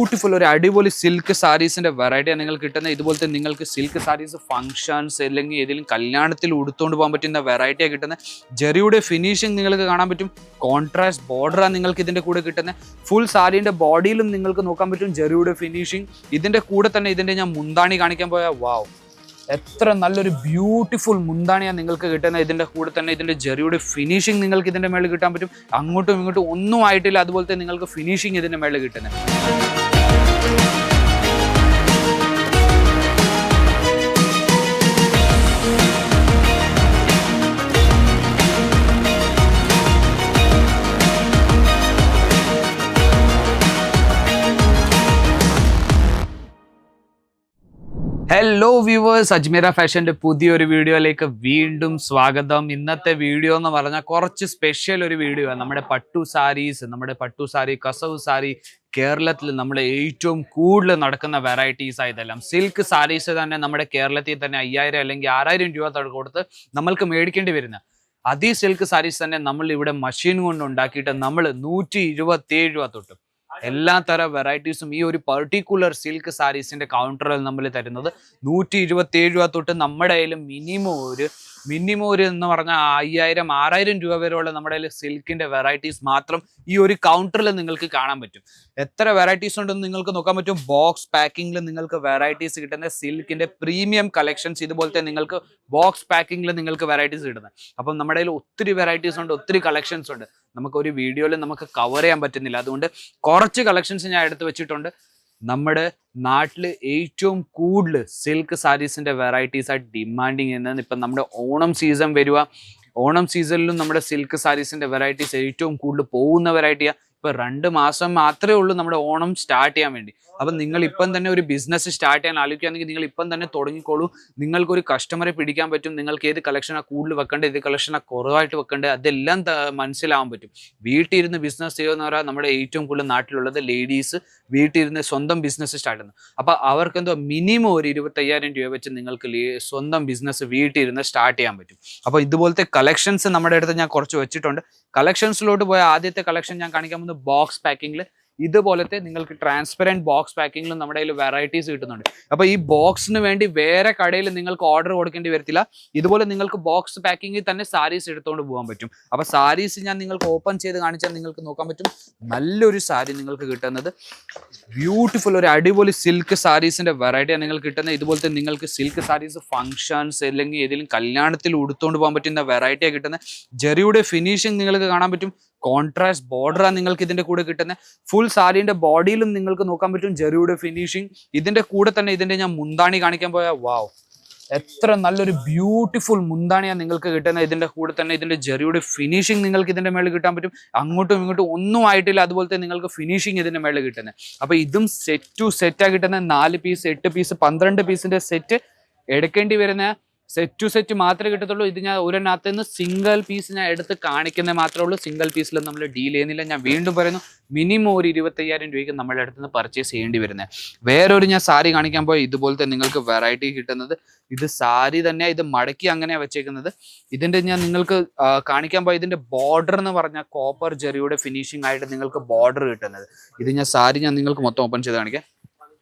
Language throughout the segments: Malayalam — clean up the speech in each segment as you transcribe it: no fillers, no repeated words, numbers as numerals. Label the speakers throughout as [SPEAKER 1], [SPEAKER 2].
[SPEAKER 1] ബ്യൂട്ടിഫുൾ ഒരു അടിപൊളി സിൽക്ക് സാരീസിന്റെ വെറൈറ്റിയാണ് നിങ്ങൾക്ക് കിട്ടുന്നത്. ഇതുപോലത്തെ നിങ്ങൾക്ക് സിൽക്ക് സാരീസ് ഫംഗ്ഷൻസ് അല്ലെങ്കിൽ ഏതെങ്കിലും കല്യാണത്തിൽ ഉടുത്തുകൊണ്ട് പോകാൻ പറ്റുന്ന വെറൈറ്റിയാണ് കിട്ടുന്നത്. ജെറിയുടെ ഫിനിഷിംഗ് നിങ്ങൾക്ക് കാണാൻ പറ്റും. കോൺട്രാസ്റ്റ് ബോർഡറാണ് നിങ്ങൾക്ക് ഇതിന്റെ കൂടെ കിട്ടുന്നത്. ഫുൾ സാരീന്റെ ബോഡിയിലും നിങ്ങൾക്ക് നോക്കാൻ പറ്റും ജെറിയുടെ ഫിനിഷിംഗ്. ഇതിന്റെ കൂടെ തന്നെ ഇതിന്റെ ഞാൻ മുന്താണി കാണിക്കാൻ പോയാൽ വാവ്, എത്ര നല്ലൊരു ബ്യൂട്ടിഫുൾ മുന്താണിയാണ് നിങ്ങൾക്ക് കിട്ടുന്നത്. ഇതിന്റെ കൂടെ തന്നെ ഇതിന്റെ ജെറിയുടെ ഫിനിഷിംഗ് നിങ്ങൾക്ക് ഇതിന്റെ മേളിൽ കിട്ടാൻ പറ്റും. അങ്ങോട്ടും ഇങ്ങോട്ടും ഒന്നും ആയിട്ടില്ല, അതുപോലത്തെ നിങ്ങൾക്ക് ഫിനിഷിംഗ് ഇതിന്റെ മേളിൽ കിട്ടുന്നത്. ഹലോ വ്യൂവേഴ്സ്, അജ്മീറ ഫാഷന്റെ പുതിയൊരു വീഡിയോയിലേക്ക് വീണ്ടും സ്വാഗതം. ഇന്നത്തെ വീഡിയോ എന്ന് പറഞ്ഞാൽ കുറച്ച് സ്പെഷ്യൽ ഒരു വീഡിയോ ആണ്. നമ്മുടെ പട്ടു സാരി കസവ് സാരി കേരളത്തിൽ നമ്മുടെ ഏറ്റവും കൂടുതൽ നടക്കുന്ന വെറൈറ്റീസ് ആയതെല്ലാം സിൽക്ക് സാരീസ് തന്നെ നമ്മുടെ കേരളത്തിൽ തന്നെ 5000 അല്ലെങ്കിൽ 6000 രൂപ കൊടുത്ത് നമ്മൾക്ക് മേടിക്കേണ്ടി വരുന്ന അതേ സിൽക്ക് സാരീസ് തന്നെ നമ്മൾ ഇവിടെ മെഷീൻ കൊണ്ട് ഉണ്ടാക്കിയിട്ട് നമ്മൾ 127 രൂപ തൊട്ട് എല്ലാ തരം വെറൈറ്റീസും ഈ ഒരു പർട്ടിക്കുലർ സിൽക്ക് സാരീസിന്റെ കൗണ്ടറിൽ നമ്മൾ തരുന്നത് 127 രൂപ തൊട്ട് നമ്മുടെ കയ്യിൽ മിനിമം ഒരു എന്ന് പറഞ്ഞാൽ 5000-6000 രൂപ വരെയുള്ള നമ്മുടെ കയ്യിൽ സിൽക്കിന്റെ വെറൈറ്റീസ് മാത്രം ഈ ഒരു കൗണ്ടറിൽ നിങ്ങൾക്ക് കാണാൻ പറ്റും. എത്ര വെറൈറ്റീസ് ഉണ്ടെന്ന് നിങ്ങൾക്ക് നോക്കാൻ പറ്റും. ബോക്സ് പാക്കിങ്ങിൽ നിങ്ങൾക്ക് വെറൈറ്റീസ് കിട്ടുന്ന സിൽക്കിന്റെ പ്രീമിയം കളക്ഷൻസ്, ഇതുപോലത്തെ നിങ്ങൾക്ക് ബോക്സ് പാക്കിങ്ങിൽ നിങ്ങൾക്ക് വെറൈറ്റീസ് കിട്ടുന്നത്. അപ്പം നമ്മുടെ കയ്യിൽ ഒത്തിരി വെറൈറ്റീസ് ഉണ്ട്, ഒത്തിരി കളക്ഷൻസ് ഉണ്ട്. നമുക്ക് ഒരു വീഡിയോയിൽ നമുക്ക് കവർ ചെയ്യാൻ പറ്റുന്നില്ല, അതുകൊണ്ട് കുറച്ച് കളക്ഷൻസ് ഞാൻ എടുത്ത് വെച്ചിട്ടുണ്ട്. നമ്മുടെ നാട്ടിൽ ഏറ്റവും കൂടുതൽ സിൽക്ക് സാരീസിന്റെ വെറൈറ്റീസ് ആയിട്ട് ഡിമാൻഡിങ് ചെയ്യുന്നത് ഇപ്പം നമ്മുടെ ഓണം സീസൺ വരിക. ഓണം സീസണിലും നമ്മുടെ സിൽക്ക് സാരീസിന്റെ വെറൈറ്റീസ് ഏറ്റവും കൂടുതൽ പോകുന്ന വെറൈറ്റിയാണ്. ഇപ്പൊ 2 മാസം മാത്രമേ ഉള്ളൂ നമ്മുടെ ഓണം സ്റ്റാർട്ട് ചെയ്യാൻ വേണ്ടി. അപ്പം നിങ്ങൾ ഇപ്പം തന്നെ ഒരു ബിസിനസ് സ്റ്റാർട്ട് ചെയ്യാൻ ആലോചിക്കുകയാണെങ്കിൽ നിങ്ങൾ ഇപ്പം തന്നെ തുടങ്ങിക്കോളൂ. നിങ്ങൾക്കൊരു കസ്റ്റമറെ പിടിക്കാൻ പറ്റും. നിങ്ങൾക്ക് ഏത് കളക്ഷനാണ് കൂടുതൽ വെക്കേണ്ടത്, ഏത് കളക്ഷനാണ് കുറവായിട്ട് വെക്കേണ്ടത്, അതെല്ലാം മനസ്സിലാവാൻ പറ്റും. വീട്ടിലിരുന്ന് ബിസിനസ് ചെയ്യുന്ന പറഞ്ഞാൽ നമ്മുടെ ഏറ്റവും കൂടുതൽ നാട്ടിലുള്ളത് ലേഡീസ് വീട്ടിലിരുന്ന് സ്വന്തം ബിസിനസ് സ്റ്റാർട്ട് ചെയ്യുന്നത്. അപ്പം അവർക്ക് എന്തോ മിനിമം ഒരു 25,000 രൂപ വെച്ച് നിങ്ങൾക്ക് സ്വന്തം ബിസിനസ് വീട്ടിലിരുന്ന് സ്റ്റാർട്ട് ചെയ്യാൻ പറ്റും. അപ്പോൾ ഇതുപോലത്തെ കളക്ഷൻസ് നമ്മുടെ അടുത്ത് ഞാൻ കുറച്ച് വെച്ചിട്ടുണ്ട്. കളക്ഷൻസിലോട്ട് പോയ ആദ്യത്തെ കളക്ഷൻ ഞാൻ കാണിക്കാൻ പോകുന്നത് ബോക്സ് പാക്കിങ്ങിൽ. ഇതുപോലത്തെ നിങ്ങൾക്ക് ട്രാൻസ്പെറൻറ്റ് ബോക്സ് പാക്കിങ്ങിലും നമ്മുടെ കയ്യിൽ വെറൈറ്റീസ് കിട്ടുന്നുണ്ട്. അപ്പോൾ ഈ ബോക്സിന് വേണ്ടി വേറെ കടയിൽ നിങ്ങൾക്ക് ഓർഡർ കൊടുക്കേണ്ടി വരത്തില്ല. ഇതുപോലെ നിങ്ങൾക്ക് ബോക്സ് പാക്കിങ്ങിൽ തന്നെ സാരീസ് എടുത്തുകൊണ്ട് പോകാൻ പറ്റും. അപ്പോൾ സാരീസ് ഞാൻ നിങ്ങൾക്ക് ഓപ്പൺ ചെയ്ത് കാണിച്ചാൽ നിങ്ങൾക്ക് നോക്കാൻ പറ്റും. നല്ലൊരു സാരി നിങ്ങൾക്ക് കിട്ടുന്നത് ബ്യൂട്ടിഫുൾ ഒരു അടിപൊളി സിൽക്ക് സാരീസിന്റെ വെറൈറ്റിയാണ് നിങ്ങൾക്ക് കിട്ടുന്നത്. ഇതുപോലത്തെ നിങ്ങൾക്ക് സിൽക്ക് സാരീസ് ഫംഗ്ഷൻസ് അല്ലെങ്കിൽ ഏതെങ്കിലും കല്യാണത്തിൽ ഉടുത്തുകൊണ്ട് പോകാൻ പറ്റുന്ന വെറൈറ്റിയാണ് കിട്ടുന്നത്. ജെറിയുടെ ഫിനിഷിംഗ് നിങ്ങൾക്ക് കാണാൻ പറ്റും. കോൺട്രാസ്റ്റ് ബോർഡറാണ് നിങ്ങൾക്ക് ഇതിന്റെ കൂടെ കിട്ടുന്നത്. ഫുൾ സാരീന്റെ ബോഡിയിലും നിങ്ങൾക്ക് നോക്കാൻ പറ്റും ജെറിയുടെ ഫിനിഷിംഗ്. ഇതിന്റെ കൂടെ തന്നെ ഇതിന്റെ ഞാൻ മുന്താണി കാണിക്കാൻ പോയാൽ വാവ്, എത്ര നല്ലൊരു ബ്യൂട്ടിഫുൾ മുന്താണിയാണ് നിങ്ങൾക്ക് കിട്ടുന്നത്. ഇതിന്റെ കൂടെ തന്നെ ഇതിന്റെ ജെറിയുടെ ഫിനിഷിംഗ് നിങ്ങൾക്ക് ഇതിന്റെ മേളിൽ കിട്ടാൻ പറ്റും. അങ്ങോട്ടും ഇങ്ങോട്ടും ഒന്നും ആയിട്ടില്ല, അതുപോലത്തെ നിങ്ങൾക്ക് ഫിനിഷിംഗ് ഇതിന്റെ മേളിൽ കിട്ടുന്നത്. അപ്പൊ ഇതും സെറ്റ് ടു സെറ്റാണ് കിട്ടുന്നത്. 4 പീസ് 8 പീസ് 12 പീസിന്റെ സെറ്റ് എടുക്കേണ്ടി വരുന്ന സെറ്റ് ടു സെറ്റ് മാത്രമേ കിട്ടത്തുള്ളൂ. ഇത് ഞാൻ ഒരെണ്ണത്തിൽ നിന്ന് സിംഗിൾ പീസ് ഞാൻ എടുത്ത് കാണിക്കുന്നത് മാത്രമേ ഉള്ളൂ. സിംഗിൾ പീസിൽ നമ്മൾ ഡീൽ ചെയ്യുന്നില്ല. ഞാൻ വീണ്ടും പറയുന്നു, മിനിമം ഒരു 25,000 രൂപയ്ക്ക് നമ്മുടെ അടുത്ത് നിന്ന് പർച്ചേസ് ചെയ്യേണ്ടി വരുന്നത്. വേറൊരു ഞാൻ സാരി കാണിക്കാൻ പോയി ഇതുപോലത്തെ നിങ്ങൾക്ക് വെറൈറ്റി കിട്ടുന്നത്. ഇത് സാരി തന്നെ, ഇത് മടക്കി അങ്ങനെയാണ് വെച്ചേക്കുന്നത്. ഇതിന്റെ ഞാൻ നിങ്ങൾക്ക് കാണിക്കാൻ പോയി ഇതിന്റെ ബോർഡർ എന്ന് പറഞ്ഞാൽ കോപ്പർ ജെറിയുടെ ഫിനിഷിംഗ് ആയിട്ട് നിങ്ങൾക്ക് ബോർഡർ കിട്ടുന്നത്. ഇത് ഞാൻ സാരി ഞാൻ നിങ്ങൾക്ക് മൊത്തം ഓപ്പൺ ചെയ്ത് കാണിക്കാം.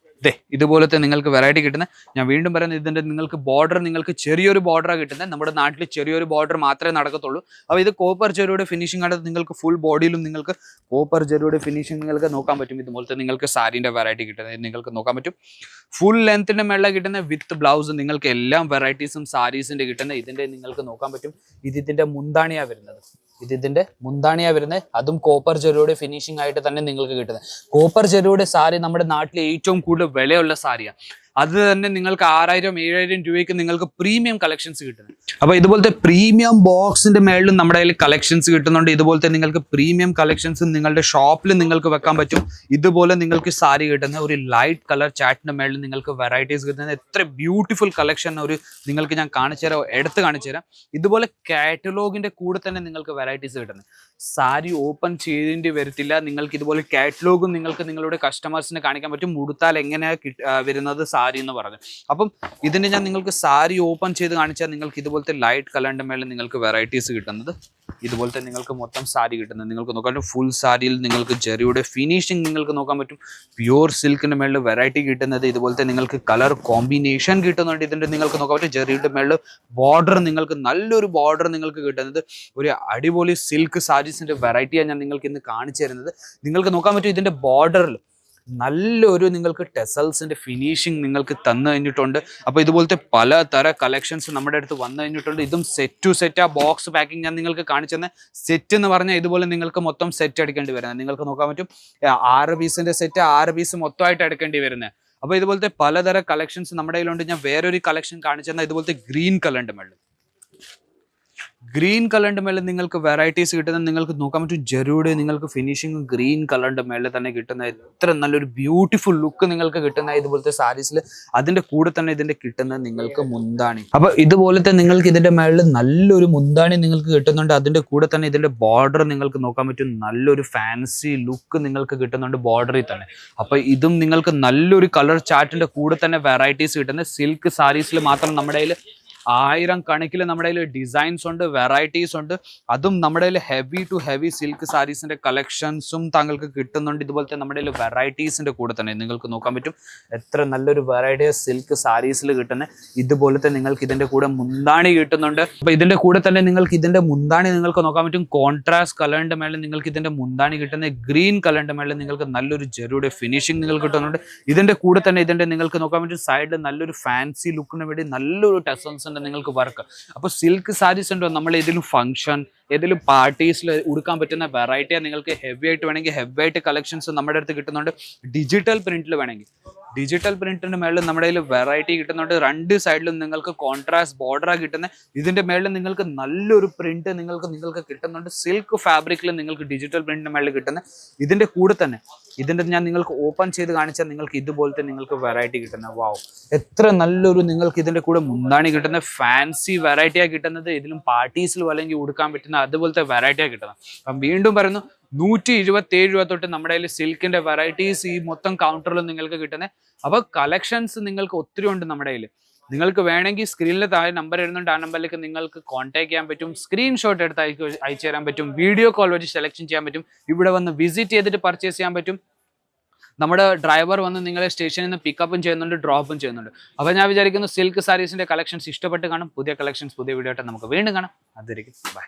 [SPEAKER 1] ഇതുപോലത്തെ നിങ്ങൾക്ക് വെറൈറ്റി കിട്ടുന്നത്. ഞാൻ വീണ്ടും പറയുന്നത്, ഇതിന്റെ നിങ്ങൾക്ക് ബോർഡർ നിങ്ങൾക്ക് ചെറിയൊരു ബോർഡറാണ് കിട്ടുന്നത്. നമ്മുടെ നാട്ടിൽ ചെറിയൊരു ബോർഡർ മാത്രമേ നടക്കത്തുള്ളൂ. അപ്പോൾ ഇത് കോപ്പർ ജെറിയുടെ ഫിനിഷിംഗ് ആണ്. നിങ്ങൾക്ക് ഫുൾ ബോഡിയിലും നിങ്ങൾക്ക് കോപ്പർ ജെറിയുടെ ഫിനിഷിംഗ് നിങ്ങൾക്ക് നോക്കാൻ പറ്റും. ഇതുപോലത്തെ നിങ്ങൾക്ക് സാരീന്റെ വെറൈറ്റി കിട്ടുന്നത് നിങ്ങൾക്ക് നോക്കാൻ പറ്റും. ഫുൾ ലെങ്ത്തിന്റെ മേളിൽ കിട്ടുന്ന വിത്ത് ബ്ലൗസ് നിങ്ങൾക്ക് എല്ലാം വെറൈറ്റീസും സാരീസിന്റെ കിട്ടുന്നത്. ഇതിന്റെ നിങ്ങൾക്ക് നോക്കാൻ പറ്റും. ഇതിന്റെ മുന്താണിയാണ് വരുന്നത്. അതും കോപ്പർ ജെറിയുടെ ഫിനിഷിംഗ് ആയിട്ട് തന്നെ നിങ്ങൾക്ക് കിട്ടുന്നത്. കോപ്പർ ജെറിയുടെ സാരി നമ്മുടെ നാട്ടിൽ ഏറ്റവും കൂടുതൽ വിലയുള്ള സാരിയാണ്. അത് തന്നെ നിങ്ങൾക്ക് 6000-7000 രൂപയ്ക്ക് നിങ്ങൾക്ക് പ്രീമിയം കളക്ഷൻസ് കിട്ടുന്നത്. അപ്പോൾ ഇതുപോലത്തെ പ്രീമിയം ബോക്സിന്റെ മേളിലും നമ്മുടെ കയ്യിൽ കളക്ഷൻസ് കിട്ടുന്നുണ്ട്. ഇതുപോലത്തെ നിങ്ങൾക്ക് പ്രീമിയം കളക്ഷൻസ് നിങ്ങളുടെ ഷോപ്പിൽ നിങ്ങൾക്ക് വെക്കാൻ പറ്റും. ഇതുപോലെ നിങ്ങൾക്ക് സാരി കിട്ടുന്ന ഒരു ലൈറ്റ് കളർ ചാറ്റിന്റെ മേളിൽ നിങ്ങൾക്ക് വെറൈറ്റീസ് കിട്ടുന്നത്. എത്ര ബ്യൂട്ടിഫുൾ കളക്ഷൻ നിങ്ങൾക്ക് ഞാൻ എടുത്ത് കാണിച്ചു തരാം. ഇതുപോലെ കാറ്റലോഗിന്റെ കൂടെ തന്നെ നിങ്ങൾക്ക് വെറൈറ്റീസ് കിട്ടുന്നത്. സാരി ഓപ്പൺ ചെയ്തേണ്ടി വരത്തില്ല. നിങ്ങൾക്ക് ഇതുപോലെ കാറ്റലോഗും നിങ്ങൾക്ക് നിങ്ങളുടെ കസ്റ്റമേഴ്സിന് കാണിക്കാൻ പറ്റും. ഉടുത്താൽ എങ്ങനെയാണ് വരുന്നത് സാരി എന്ന് പറഞ്ഞു. അപ്പം ഇതിന്റെ ഞാൻ നിങ്ങൾക്ക് സാരി ഓപ്പൺ ചെയ്ത് കാണിച്ചാൽ നിങ്ങൾക്ക് ഇതുപോലത്തെ ലൈറ്റ് കളറിന്റെ മേളിൽ നിങ്ങൾക്ക് വെറൈറ്റീസ് കിട്ടുന്നത്, ഇതുപോലത്തെ നിങ്ങൾക്ക് മൊത്തം സാരി കിട്ടുന്നത് നിങ്ങൾക്ക് നോക്കാൻ പറ്റും. ഫുൾ സാരിയിൽ നിങ്ങൾക്ക് ജെറിയുടെ ഫിനിഷിങ് നിങ്ങൾക്ക് നോക്കാൻ പറ്റും. പ്യൂർ സിൽക്കിന്റെ മേളിൽ വെറൈറ്റി കിട്ടുന്നത്, ഇതുപോലത്തെ നിങ്ങൾക്ക് കളർ കോമ്പിനേഷൻ കിട്ടുന്നുണ്ട്. ഇതിന്റെ നിങ്ങൾക്ക് നോക്കാൻ പറ്റും ജെറിയുടെ മേളിൽ ബോർഡർ, നിങ്ങൾക്ക് നല്ലൊരു ബോർഡർ നിങ്ങൾക്ക് കിട്ടുന്നത്. ഒരു അടിപൊളി സിൽക്ക് സാരീസിന്റെ വെറൈറ്റിയാണ് ഞാൻ നിങ്ങൾക്ക് ഇന്ന് കാണിച്ചു തരുന്നത്. നിങ്ങൾക്ക് നോക്കാൻ പറ്റും ഇതിന്റെ ബോർഡറിൽ നല്ലൊരു നിങ്ങൾക്ക് ടെസൽസിന്റെ ഫിനിഷിങ് നിങ്ങൾക്ക് തന്നു കഴിഞ്ഞിട്ടുണ്ട്. അപ്പോൾ ഇതുപോലത്തെ പലതര കളക്ഷൻസ് നമ്മുടെ അടുത്ത് വന്നു കഴിഞ്ഞിട്ടുണ്ട്. ഇതും സെറ്റ് ടു സെറ്റ് ആ ബോക്സ് പാക്കിംഗ് ഞാൻ നിങ്ങൾക്ക് കാണിച്ചു തന്നെ. സെറ്റ് എന്ന് പറഞ്ഞാൽ ഇതുപോലെ നിങ്ങൾക്ക് മൊത്തം സെറ്റ് അടിക്കേണ്ടി വരുന്നത്. നിങ്ങൾക്ക് നോക്കാൻ പറ്റും 6 പീസിന്റെ സെറ്റ് 6 പീസ് മൊത്തമായിട്ട് എടുക്കേണ്ടി വരുന്നത്. അപ്പോൾ ഇതുപോലത്തെ പലതര കളക്ഷൻസ് നമ്മുടെ കയ്യിലുണ്ട്. ഞാൻ വേറൊരു കളക്ഷൻ കാണിച്ചു തന്നാൽ ഇതുപോലത്തെ ഗ്രീൻ കളറിന്റെ മേളിൽ, ഗ്രീൻ കളറിന്റെ മേളിൽ നിങ്ങൾക്ക് വെറൈറ്റീസ് കിട്ടുന്നത് നിങ്ങൾക്ക് നോക്കാൻ പറ്റും. ജെറിയുടെ നിങ്ങൾക്ക് ഫിനിഷിങ് ഗ്രീൻ കളറിന്റെ മേളിൽ തന്നെ കിട്ടുന്ന എത്ര നല്ലൊരു ബ്യൂട്ടിഫുൾ ലുക്ക് നിങ്ങൾക്ക് കിട്ടുന്ന ഇതുപോലത്തെ സാരീസിൽ. അതിന്റെ കൂടെ തന്നെ ഇതിന്റെ കിട്ടുന്നത് നിങ്ങൾക്ക് മുന്താണി. അപ്പൊ ഇതുപോലത്തെ നിങ്ങൾക്ക് ഇതിന്റെ മേളിൽ നല്ലൊരു മുന്താണി നിങ്ങൾക്ക് കിട്ടുന്നുണ്ട്. അതിന്റെ കൂടെ തന്നെ ഇതിന്റെ ബോർഡർ നിങ്ങൾക്ക് നോക്കാൻ പറ്റും. നല്ലൊരു ഫാൻസി ലുക്ക് നിങ്ങൾക്ക് കിട്ടുന്നുണ്ട് ബോർഡറിൽ തന്നെ. അപ്പൊ ഇതും നിങ്ങൾക്ക് നല്ലൊരു കളർ ചാർട്ടിന്റെ കൂടെ തന്നെ വെറൈറ്റീസ് കിട്ടുന്നത്. സിൽക്ക് സാരീസിൽ മാത്രം നമ്മുടെ കയ്യിൽ 1000 കണക്കിൽ നമ്മുടെ കയ്യിൽ ഡിസൈൻസ് ഉണ്ട്, വെറൈറ്റീസ് ഉണ്ട്. അതും നമ്മുടെ കയ്യിൽ ഹെവി ടു ഹെവി സിൽക്ക് സാരീസിന്റെ കളക്ഷൻസും താങ്കൾക്ക് കിട്ടുന്നുണ്ട്. ഇതുപോലത്തെ നമ്മുടെ കയ്യിൽ വെറൈറ്റീസിന്റെ കൂടെ തന്നെ നിങ്ങൾക്ക് നോക്കാൻ പറ്റും എത്ര നല്ലൊരു വെറൈറ്റി സിൽക്ക് സാരീസിൽ കിട്ടുന്നത്. ഇതുപോലത്തെ നിങ്ങൾക്ക് ഇതിന്റെ കൂടെ മുന്താണി കിട്ടുന്നുണ്ട്. അപ്പൊ ഇതിന്റെ കൂടെ തന്നെ നിങ്ങൾക്ക് ഇതിന്റെ മുന്താണി നിങ്ങൾക്ക് നോക്കാൻ പറ്റും. കോൺട്രാസ്റ്റ് കളറിന്റെ മേളിൽ നിങ്ങൾക്ക് ഇതിന്റെ മുന്താണി കിട്ടുന്നത്. ഗ്രീൻ കളറിന്റെ മേളിൽ നിങ്ങൾക്ക് നല്ലൊരു ജെറിയുടെ ഫിനിഷിംഗ് നിങ്ങൾക്ക് കിട്ടുന്നുണ്ട്. ഇതിന്റെ കൂടെ തന്നെ ഇതിന്റെ നിങ്ങൾക്ക് നോക്കാൻ പറ്റും സൈഡിൽ നല്ലൊരു ഫാൻസി ലുക്കിന് വേണ്ടി നല്ലൊരു ടെസൽസ് നിങ്ങൾക്ക് വർക്ക്. അപ്പൊ സിൽക്ക് സാരീസ് ഉണ്ടോ നമ്മൾ ഏതെങ്കിലും ഫംഗ്ഷൻ ഏതെങ്കിലും പാർട്ടീസിൽ ഉടുക്കാൻ പറ്റുന്ന വെറൈറ്റിയാണ്. നിങ്ങൾക്ക് ഹെവി ആയിട്ട് വേണമെങ്കിൽ ഹെവി ആയിട്ട് കളക്ഷൻസ് നമ്മുടെ അടുത്ത് കിട്ടുന്നുണ്ട്. ഡിജിറ്റൽ പ്രിന്റിൽ വേണമെങ്കിൽ ഡിജിറ്റൽ പ്രിന്റിന്റെ മേളിൽ നമ്മുടെ കയ്യിൽ വെറൈറ്റി കിട്ടുന്നുണ്ട്. 2 സൈഡിലും നിങ്ങൾക്ക് കോൺട്രാസ്റ്റ് ബോർഡറാണ് കിട്ടുന്നത്. ഇതിന്റെ മേളിൽ നിങ്ങൾക്ക് നല്ലൊരു പ്രിന്റ് നിങ്ങൾക്ക് കിട്ടുന്നുണ്ട്. സിൽക്ക് ഫാബ്രിക്കിൽ നിങ്ങൾക്ക് ഡിജിറ്റൽ പ്രിന്റിന്റെ മേളിൽ കിട്ടുന്നത്. ഇതിന്റെ കൂടെ തന്നെ ഇതിന്റെ ഞാൻ നിങ്ങൾക്ക് ഓപ്പൺ ചെയ്ത് കാണിച്ചാൽ നിങ്ങൾക്ക് ഇതുപോലത്തെ നിങ്ങൾക്ക് വെറൈറ്റി കിട്ടുന്നത്. വാവ്, എത്ര നല്ലൊരു നിങ്ങൾക്ക് ഇതിന്റെ കൂടെ മുന്താണി കിട്ടുന്ന ഫാൻസി വെറൈറ്റിയാണ് കിട്ടുന്നത്. ഇതിലും പാർട്ടീസിൽ അല്ലെങ്കിൽ ഉടുക്കാൻ പറ്റുന്ന അതുപോലത്തെ വെറൈറ്റിയാണ് കിട്ടുന്നത്. അപ്പം വീണ്ടും പറയുന്നു 127 രൂപ തൊട്ട് നമ്മുടെ കയ്യിൽ സിൽക്കിന്റെ വെറൈറ്റീസ് ഈ മൊത്തം കൗണ്ടറിലും നിങ്ങൾക്ക് കിട്ടുന്നത്. അപ്പൊ കളക്ഷൻസ് നിങ്ങൾക്ക് ഒത്തിരി ഉണ്ട് നമ്മുടെ കയ്യിൽ. നിങ്ങൾക്ക് വേണമെങ്കിൽ സ്ക്രീനിൽ താഴെ നമ്പർ വരുന്നുണ്ട്. ആ നമ്പറിലേക്ക് നിങ്ങൾക്ക് കോൺടാക്ട് ചെയ്യാൻ പറ്റും. സ്ക്രീൻഷോട്ട് എടുത്ത് അയച്ചു തരാൻ പറ്റും. വീഡിയോ കോൾ വഴി സെലക്ഷൻ ചെയ്യാൻ പറ്റും. ഇവിടെ വന്ന് വിസിറ്റ് ചെയ്തിട്ട് പർച്ചേസ് ചെയ്യാൻ പറ്റും. നമ്മുടെ ഡ്രൈവർ വന്ന് നിങ്ങളെ സ്റ്റേഷനിൽ നിന്ന് പിക്കപ്പും ചെയ്യുന്നുണ്ട്, ഡ്രോപ്പും ചെയ്യുന്നുണ്ട്. അപ്പോൾ ഞാൻ വിചാരിക്കുന്നു സിൽക്ക് സാരീസിന്റെ കളക്ഷൻസ് ഇഷ്ടപ്പെട്ട് കാണും. പുതിയ കളക്ഷൻസ് പുതിയ വീഡിയോ ആയിട്ട് നമുക്ക് വീണ്ടും കാണാം. അതിരിക്കും ബൈ.